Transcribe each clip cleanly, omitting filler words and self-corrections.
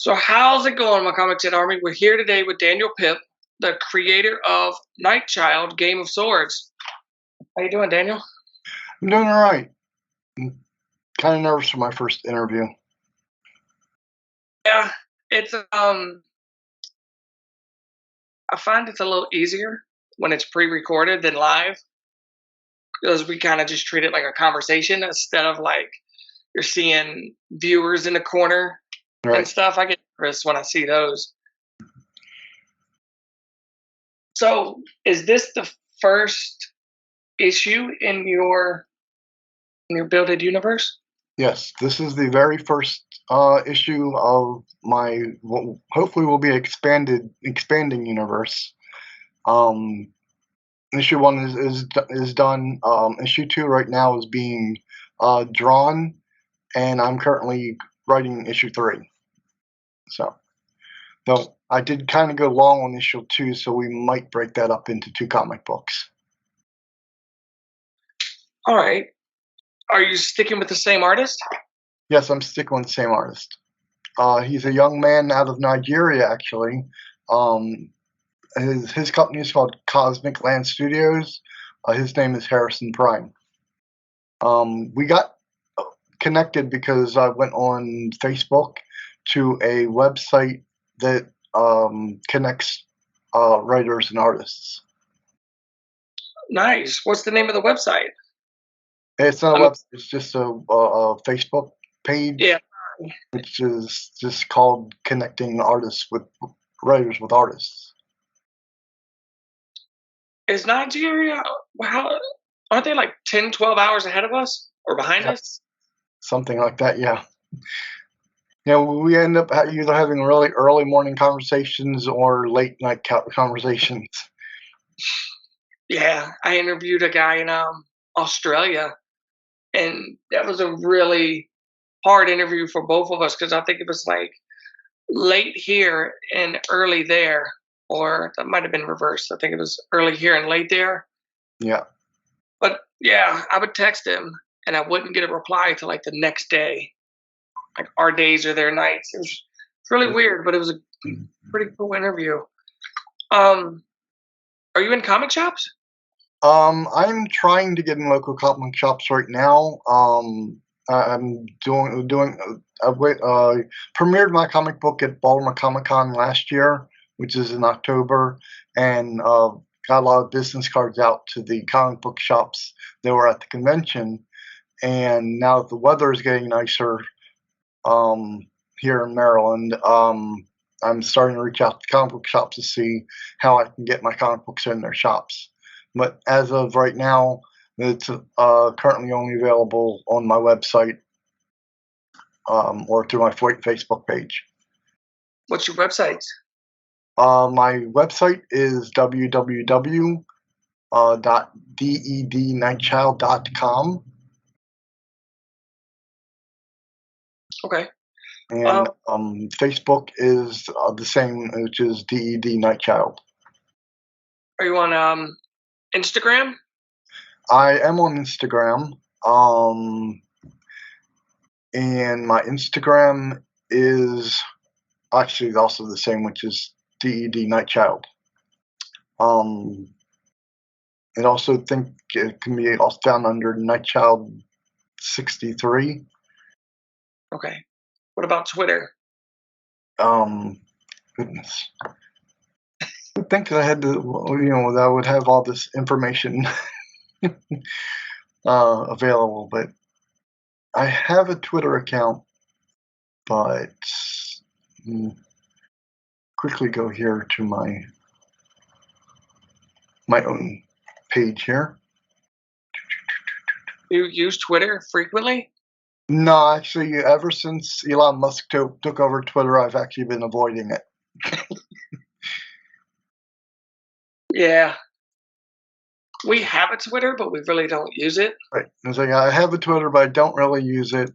So how's it going, my Comic Chat Army? We're here today with Daniel Pipp, the creator of Nightchild, Game of Swords. How you doing, Daniel? I'm doing all right. I'm kind of nervous for my first interview. Yeah, it's I find it's a little easier when it's pre-recorded than live because we kind of just treat it like a conversation instead of like you're seeing viewers in the corner and Right. stuff. I get nervous when I see those. So, is this the first issue in your builded universe? Yes, this is the very first issue of my what hopefully will be expanding universe. Um, issue one is done. Issue two right now is being drawn, and I'm currently writing issue three. So, though I did kind of go long on issue two, so we might break that up into two comic books. All right. Are you sticking with the same artist? Yes, I'm sticking with the same artist. He's a young man out of Nigeria, actually. Um, his company is called Cosmic Land Studios. His name is Harrison Prime. We got connected because I went on Facebook to a website that connects writers and artists. Nice. What's the name of the website? It's not a I mean, website, it's just a Facebook page, yeah. which is just called Connecting Artists with Writers with Artists. Is Nigeria, how, aren't they like 10, 12 hours ahead of us or behind Yeah, us? something like that, yeah. We end up either having really early morning conversations or late night conversations. Yeah. I interviewed a guy in Australia, and that was a really hard interview for both of us because I think it was like late here and early there, or that might have been reversed. I think it was early here and late there. Yeah. But yeah, I would text him and I wouldn't get a reply till like the next day. Like our days are their nights. It's really weird, but it was a pretty cool interview. Um, are you in comic shops? I'm trying to get in local comic shops right now. I'm doing premiered my comic book at Baltimore Comic Con last year, which is in October, and got a lot of business cards out to the comic book shops that were at the convention. And now that the weather is getting nicer here in Maryland, I'm starting to reach out to comic book shops to see how I can get my comic books in their shops. But as of right now, it's currently only available on my website or through my Facebook page. What's your website? My website is www.dednightchild.com. Okay. And Facebook is the same, which is DED Nightchild. Are you on Instagram? I am on Instagram, and my Instagram is actually also the same, which is DED Nightchild. I also think it can be also found under Nightchild 63. Okay. What about Twitter? Goodness. I would think that I had to, that I would have all this information available, but I have a Twitter account, but quickly go here to my own page here. You use Twitter frequently? No, actually, ever since Elon Musk took over Twitter, I've actually been avoiding it. Yeah. We have a Twitter, but we really don't use it. Right. It's like I have a Twitter, but I don't really use it,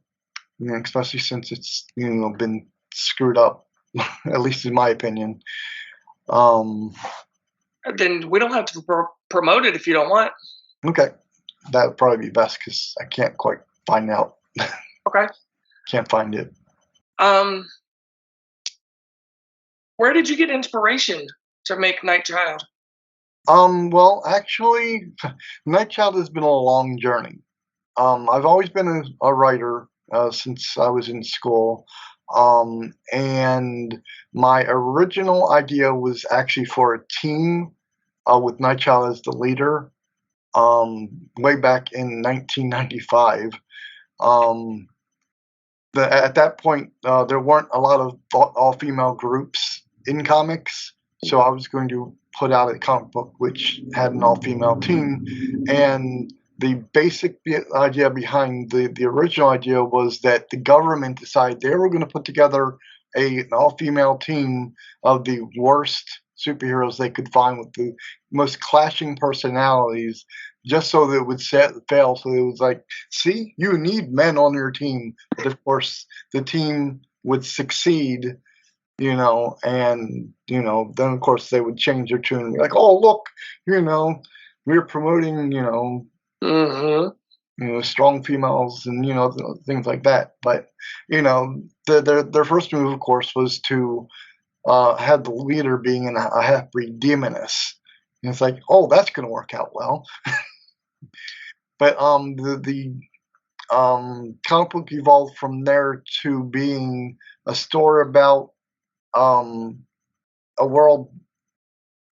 especially since it's been screwed up, at least in my opinion. Then we don't have to promote it if you don't want. Okay, that would probably be best because I can't quite find out. Okay. Can't find it. Where did you get inspiration to make Nightchild? Well, actually, Nightchild has been a long journey. I've always been a writer since I was in school, and my original idea was actually for a team with Nightchild as the leader, way back in 1995. Um, at that point, there weren't a lot of all-female groups in comics, so I was going to put out a comic book which had an all-female team, and the basic idea behind the original idea was that the government decided they were going to put together an all-female team of the worst superheroes they could find with the most clashing personalities, just so that it would fail. So it was like, see, you need men on your team, but of course the team would succeed, and then of course they would change their tune and be like, oh look, we're promoting, Mm-hmm. strong females and things like that. But their first move, of course, was to have the leader being a half-breed demoness. And it's like, oh, that's going to work out well. But the comic book evolved from there to being a story about a world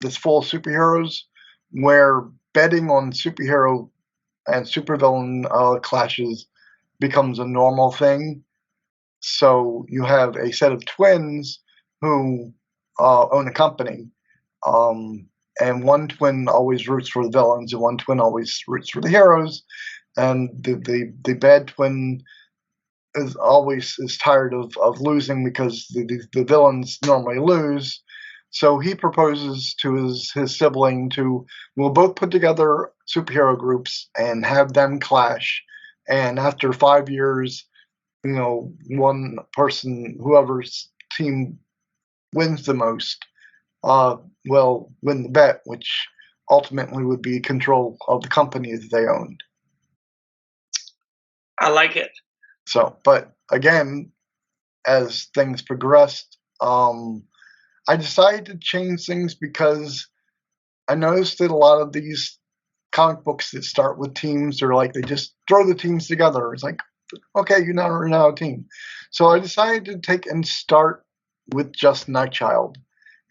that's full of superheroes, where betting on superhero and supervillain clashes becomes a normal thing. So you have a set of twins who own a company, and one twin always roots for the villains, and one twin always roots for the heroes. And the bad twin is tired of losing because the villains normally lose. So he proposes to his sibling to, we'll both put together superhero groups and have them clash. And after 5 years, one person, whoever's team wins the most, will win the bet, which ultimately would be control of the company that they owned. I like it. So, but again, as things progressed, I decided to change things because I noticed that a lot of these comic books that start with teams are like they just throw the teams together. It's like, okay, you're now a team. So I decided to take and start with just Nightchild,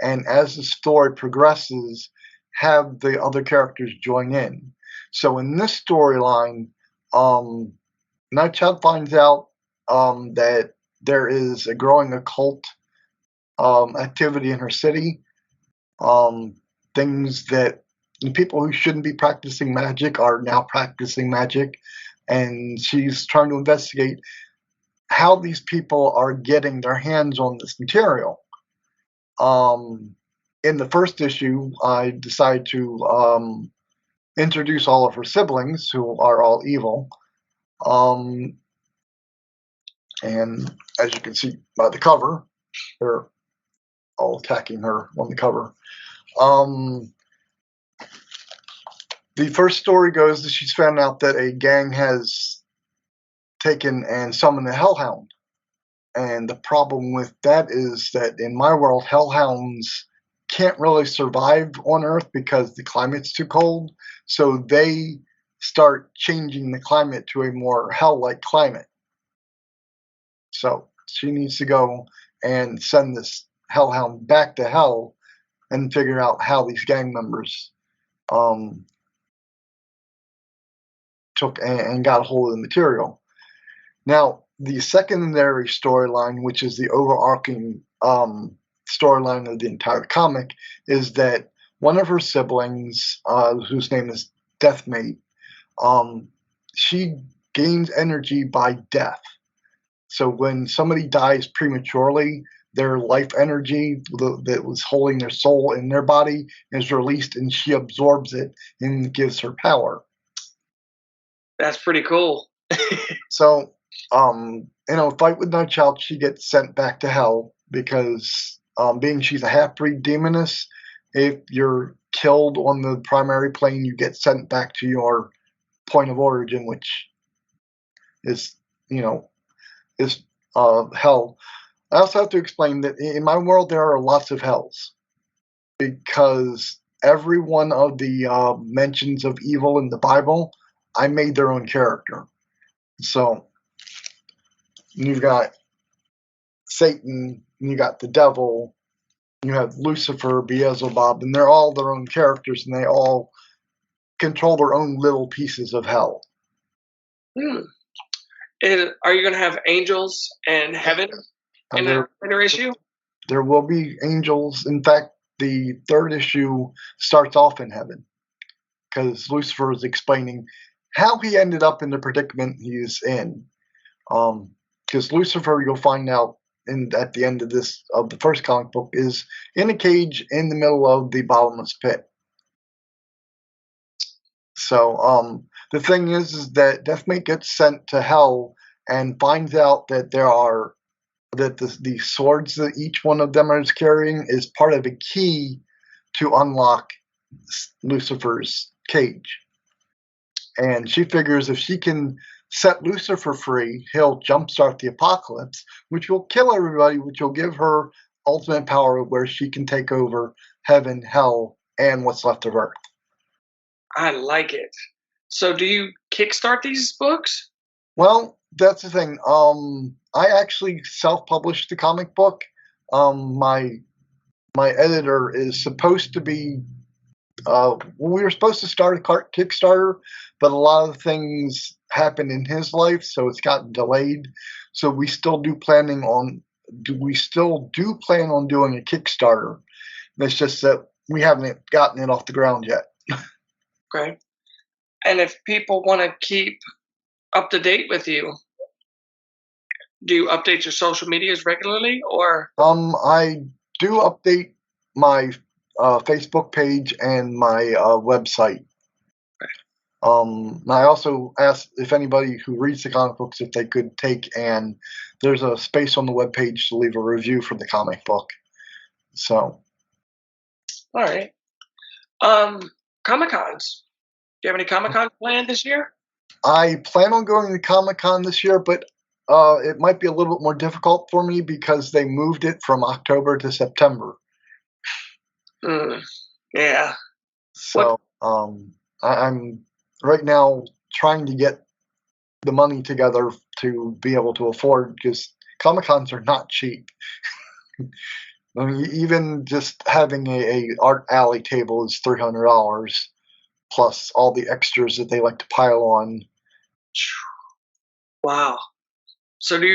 and as the story progresses, have the other characters join in. So in this storyline, Nightchild finds out that there is a growing occult activity in her city. Things that people who shouldn't be practicing magic are now practicing magic, and she's trying to investigate how these people are getting their hands on this material. In the first issue, I decided to introduce all of her siblings, who are all evil. And as you can see by the cover, they're all attacking her on the cover. The first story goes that she's found out that a gang has taken and summoned a hellhound. And the problem with that is that in my world, hellhounds can't really survive on Earth because the climate's too cold. So they start changing the climate to a more hell-like climate. So she needs to go and send this hellhound back to hell and figure out how these gang members took and got a hold of the material. Now, the secondary storyline, which is the overarching storyline of the entire comic, is that one of her siblings, whose name is Deathmate, she gains energy by death. So when somebody dies prematurely, their life energy that was holding their soul in their body is released, and she absorbs it and gives her power. That's pretty cool. So, fight with Nightchild, she gets sent back to hell because, being she's a half-breed demoness, if you're killed on the primary plane, you get sent back to your point of origin, which is hell. I also have to explain that in my world there are lots of hells because every one of the mentions of evil in the Bible, I made their own character. So you've got Satan, you got the devil, you have Lucifer, Beelzebub, and they're all their own characters, and they all control their own little pieces of hell. Hmm. Are you going to have angels and heaven in There, another issue? there will be angels. In fact, the third issue starts off in heaven because Lucifer is explaining how he ended up in the predicament he is in. Because Lucifer, you'll find out at the end of the first comic book, is in a cage in the middle of the bottomless pit. So the thing is that Deathmate gets sent to hell and finds out that the swords that each one of them is carrying is part of a key to unlock Lucifer's cage. And she figures if she can set Lucifer free, he'll jumpstart the apocalypse, which will kill everybody, which will give her ultimate power where she can take over heaven, hell, and what's left of Earth. I like it. So do you kickstart these books? Well, that's the thing. I actually self-published the comic book. My editor is supposed to be. We were supposed to start a Kickstarter, but a lot of things happened in his life, so it's gotten delayed. So we still do plan on doing a Kickstarter. It's just that we haven't gotten it off the ground yet. Okay. And if people want to keep up to date with you, do you update your social medias regularly or? I do update my Facebook page and my website. I also asked if anybody who reads the comic books if they could there's a space on the webpage to leave a review for the comic book. So. All right. Comic Cons. Do you have any Comic Cons planned this year? I plan on going to Comic-Con this year, but it might be a little bit more difficult for me because they moved it from October to September. Yeah. So I'm right now trying to get the money together to be able to afford, because Comic-Cons are not cheap. I mean, even just having a art alley table is $300, plus all the extras that they like to pile on. Wow. So do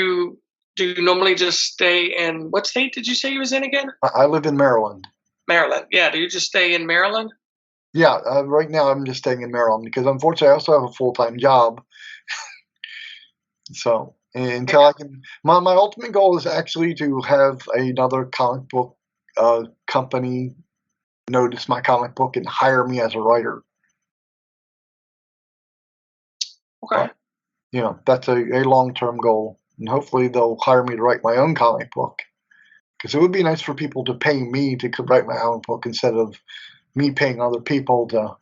you normally just stay in, what state did you say you was in again? I live in Maryland. Maryland. Yeah. Do you just stay in Maryland? Yeah, right now I'm just staying in Maryland because unfortunately I also have a full-time job. So until I can, my ultimate goal is actually to have another comic book company notice my comic book and hire me as a writer. Okay. That's a long-term goal, and hopefully they'll hire me to write my own comic book, because it would be nice for people to pay me to write my own book instead of me paying other people to,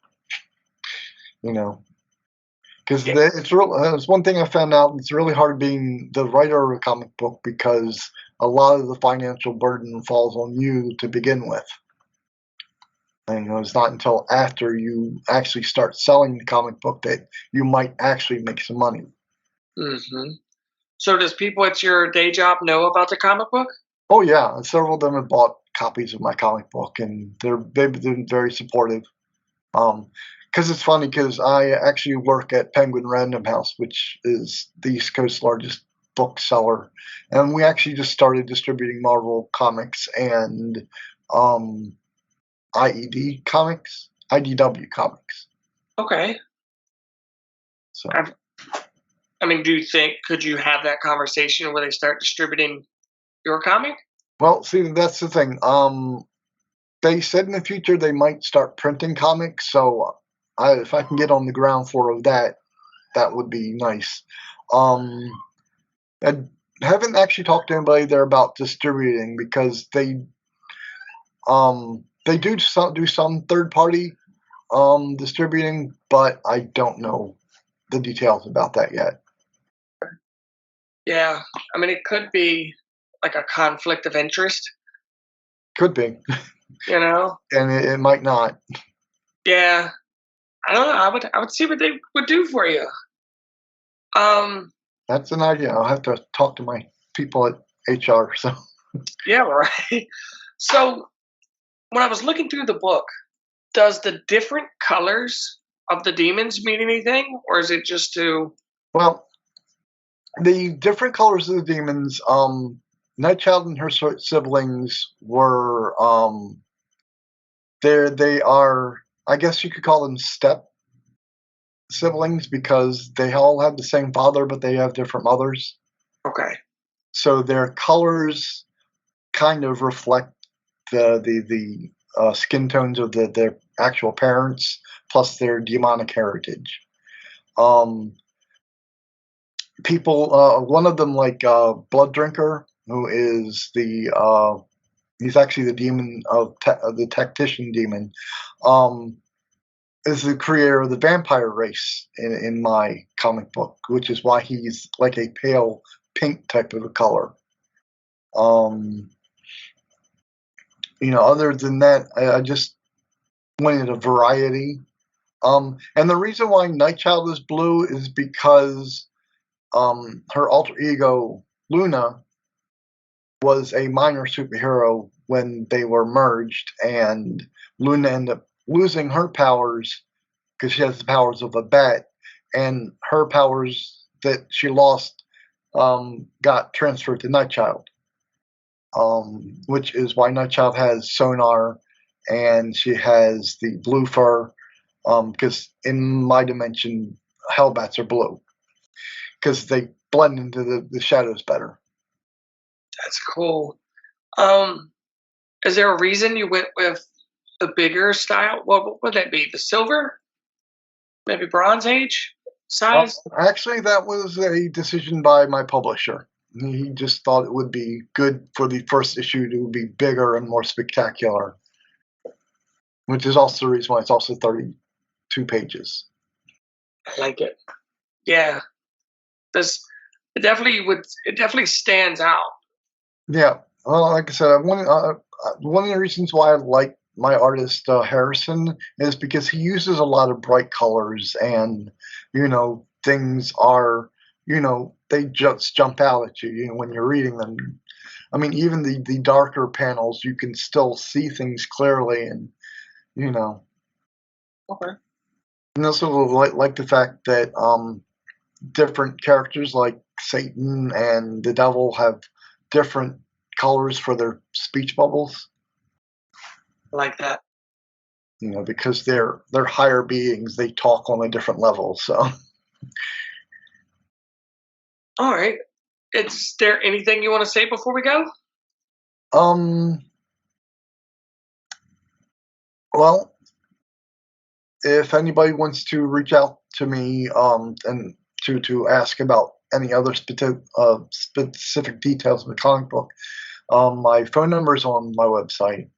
because it's one thing I found out. It's really hard being the writer of a comic book because a lot of the financial burden falls on you to begin with. And it's not until after you actually start selling the comic book that you might actually make some money. Mm-hmm. So does people at your day job know about the comic book? Oh yeah, several of them have bought copies of my comic book, and they've been very supportive. Because it's funny, because I actually work at Penguin Random House, which is the East Coast's largest bookseller, and we actually just started distributing Marvel comics and IDW comics. Okay. So I mean, do you think, could you have that conversation where they start distributing your comic? well, see, that's the thing. They said in the future they might start printing comics, so if I can get on the ground floor of that, that would be nice. I haven't actually talked to anybody there about distributing, because they do some third party distributing, but I don't know the details about that yet. Yeah. I mean, it could be like a conflict of interest, Could be, you know? and it might not. Yeah. I don't know. I would see what they would do for you. Um, That's an idea. I'll have to talk to my people at HR. So, yeah, right. So when I was looking through the book, does the different colors of the demons mean anything, or is it just to well, the different colors of the demons. Nightchild and her siblings were they are. I guess you could call them step siblings because they all have the same father, but they have different mothers. okay? So their colors kind of reflect the skin tones of their actual parents plus their demonic heritage. Um, one of them, like Blood Drinker, who is he's actually the demon of the tactician demon, um, is the creator of the vampire race in my comic book, which is why he's like a pale pink type of a color. Um, other than that, I just wanted a variety. And the reason why Nightchild is blue is because her alter ego Luna was a minor superhero when they were merged, and Luna ended up losing her powers because she has the powers of a bat, and her powers that she lost got transferred to Nightchild, which is why Nightchild has sonar and she has the blue fur. Because in my dimension, Hellbats are blue because they blend into the shadows better. That's cool. Um, is there a reason you went with the bigger style? What would that be? The silver, maybe Bronze Age size? Actually, that was a decision by my publisher. He just thought it would be good for the first issue to be bigger and more spectacular, which is also the reason why it's also 32 pages. I like it. Yeah, this it definitely stands out. Yeah. Well, like I said, one of the reasons why I like my artist Harrison is because he uses a lot of bright colors, and things are they just jump out at you, when you're reading them. I mean, even the darker panels, you can still see things clearly, and you know, Okay. and also like the fact that different characters like Satan and the devil have different colors for their speech bubbles. I like that. Because they're higher beings, they talk on a different level. So, All right. Is there anything you want to say before we go? um, well, if anybody wants to reach out to me, and to ask about any other specific details of the comic book, my phone number is on my website.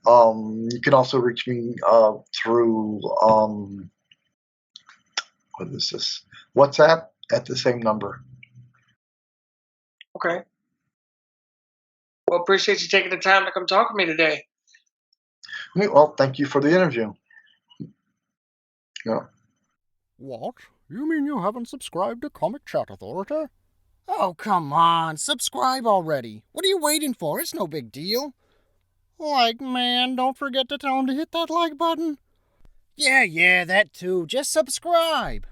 You can also reach me through what is this? WhatsApp at the same number. Okay. Well, appreciate you taking the time to come talk to me today. Well, thank you for the interview. Yeah. What? You mean you haven't subscribed to Comic Chat Authority? Oh, come on, subscribe already. What are you waiting for? It's no big deal. Like, man, don't forget to tell him to hit that like button. Yeah, that too. Just subscribe.